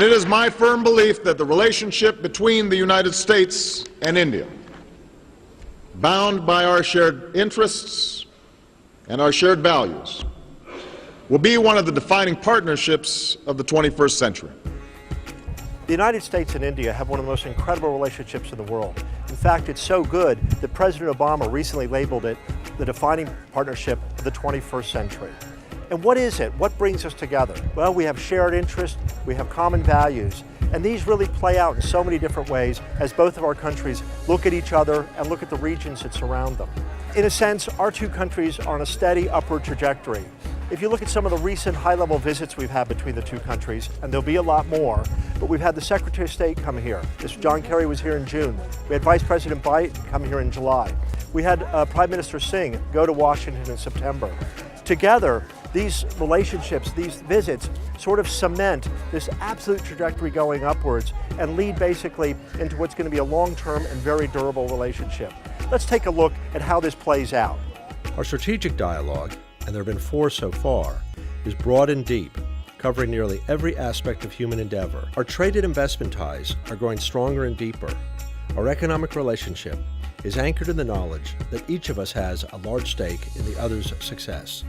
It is my firm belief that the relationship between the United States and India, bound by our shared interests and our shared values, will be one of the defining partnerships of the 21st century. The United States and India have one of the most incredible relationships in the world. In fact, it's so good that President Obama recently labeled it the defining partnership of the 21st century. And what is it? What brings us together? Well, we have shared interests, we have common values, and these really play out in so many different ways as both of our countries look at each other and look at the regions that surround them. In a sense, our two countries are on a steady upward trajectory. If you look at some of the recent high-level visits we've had between the two countries, and there'll be a lot more, but we've had the Secretary of State come here. John Kerry was here in June. We had Vice President Biden come here in July. We had Prime Minister Singh go to Washington in September. Together, these relationships, these visits, sort of cement this absolute trajectory going upwards and lead basically into what's going to be a long-term and very durable relationship. Let's take a look at how this plays out. Our strategic dialogue, and there have been 4 so far, is broad and deep, covering nearly every aspect of human endeavor. Our trade and investment ties are growing stronger and deeper. Our economic relationship is anchored in the knowledge that each of us has a large stake in the other's success.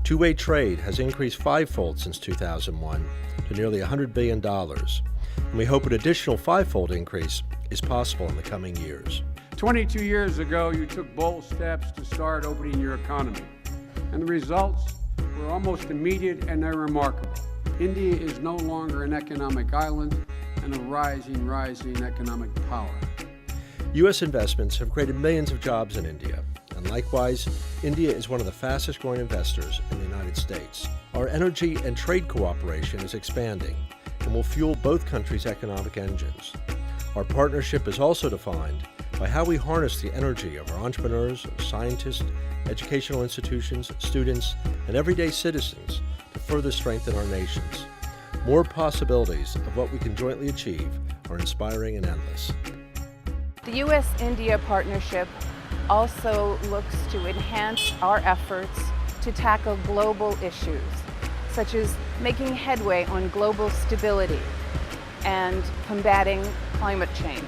Two-way trade has increased 5-fold since 2001 to nearly $100 billion, and we hope an additional 5-fold increase is possible in the coming years. 22 years ago, you took bold steps to start opening your economy, and the results were almost immediate and they're remarkable. India is no longer an economic island and a rising economic power. U.S. investments have created millions of jobs in India, and likewise, India is one of the fastest growing investors in the United States. Our energy and trade cooperation is expanding and will fuel both countries' economic engines. Our partnership is also defined by how we harness the energy of our entrepreneurs, scientists, educational institutions, students, and everyday citizens to further strengthen our nations. More possibilities of what we can jointly achieve are inspiring and endless. The U.S.-India partnership also looks to enhance our efforts to tackle global issues, such as making headway on global stability and combating climate change.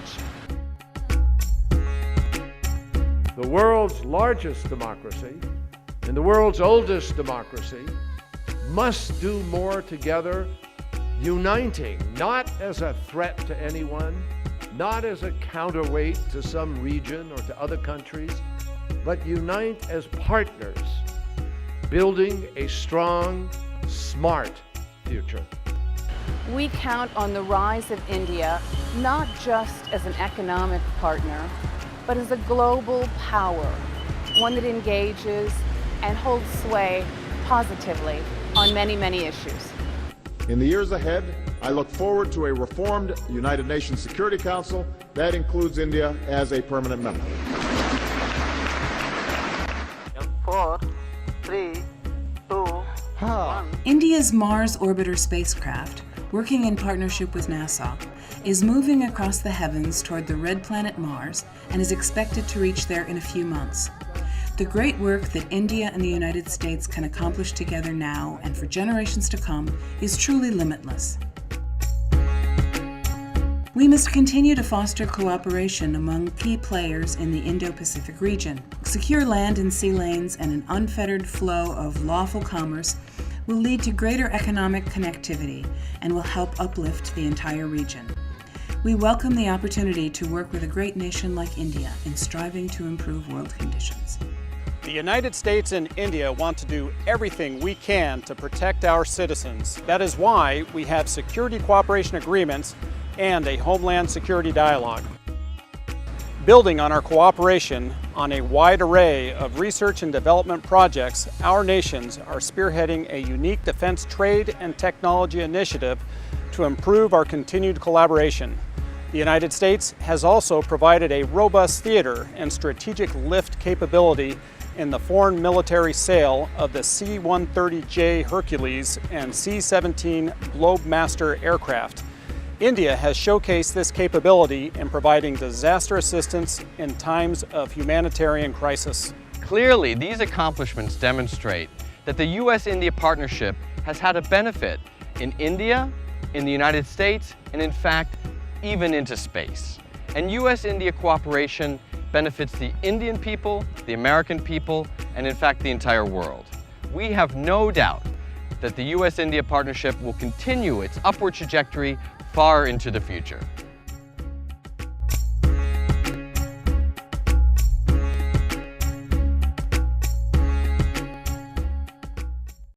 The world's largest democracy and the world's oldest democracy must do more together, uniting, not as a threat to anyone, not as a counterweight to some region or to other countries, but unite as partners, building a strong, smart future. We count on the rise of India not just as an economic partner, but as a global power, one that engages and holds sway positively on many, many issues. In the years ahead, I look forward to a reformed United Nations Security Council that includes India as a permanent member. 4, 3, 2, 1. India's Mars orbiter spacecraft, working in partnership with NASA, is moving across the heavens toward the red planet Mars and is expected to reach there in a few months. The great work that India and the United States can accomplish together now and for generations to come is truly limitless. We must continue to foster cooperation among key players in the Indo-Pacific region. Secure land and sea lanes and an unfettered flow of lawful commerce will lead to greater economic connectivity and will help uplift the entire region. We welcome the opportunity to work with a great nation like India in striving to improve world conditions. The United States and India want to do everything we can to protect our citizens. That is why we have security cooperation agreements and a Homeland Security Dialogue. Building on our cooperation on a wide array of research and development projects, our nations are spearheading a unique defense trade and technology initiative to improve our continued collaboration. The United States has also provided a robust theater and strategic lift capability in the foreign military sale of the C-130J Hercules and C-17 Globemaster aircraft. India has showcased this capability in providing disaster assistance in times of humanitarian crisis. Clearly, these accomplishments demonstrate that the U.S.-India partnership has had a benefit in India, in the United States, and in fact, even into space. And U.S.-India cooperation benefits the Indian people, the American people, and in fact, the entire world. We have no doubt that the U.S.-India partnership will continue its upward trajectory far into the future.